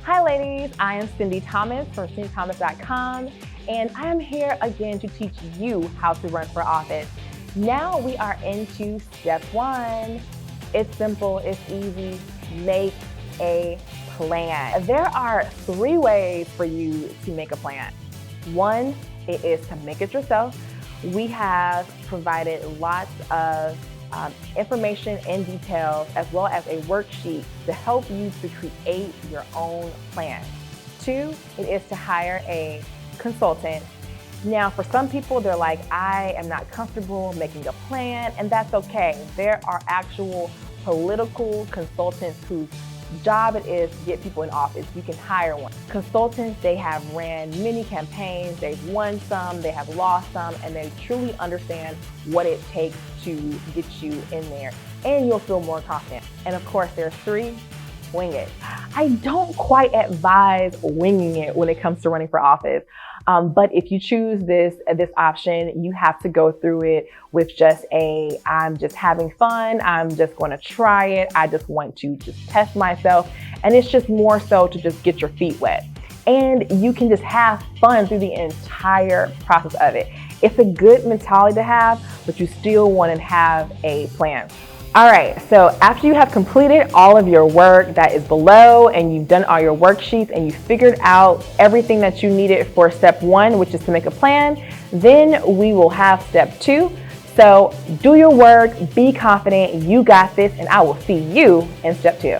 Hi ladies, I am Cindy Thomas from cindythomas.com, and I am here again to teach you how to run for office. Now we are into step one. It's simple, it's easy. Make a plan. There are 3 ways for you to make a plan. One, it is to make it yourself. We have provided lots of information and details, as well as a worksheet to help you to create your own plan. 2, it is to hire a consultant. Now, for some people, they're like, I am not comfortable making a plan, and that's okay. There are actual political consultants whose job it is to get people in office. You can hire one. Consultants, they have ran many campaigns, they've won some, they have lost some, and they truly understand what it takes to get you in there, and you'll feel more confident. And of course, there's 3, wing it. I don't quite advise winging it when it comes to running for office. But if you choose this option, you have to go through it with just I'm just having fun. I'm just going to try it. I just want to just test myself. And it's just more so to just get your feet wet. And you can just have fun through the entire process of it. It's a good mentality to have, but you still want to have a plan. All right, so after you have completed all of your work that is below and you've done all your worksheets and you figured out everything that you needed for step 1, which is to make a plan, then we will have step 2. So do your work, be confident, you got this, and I will see you in step 2.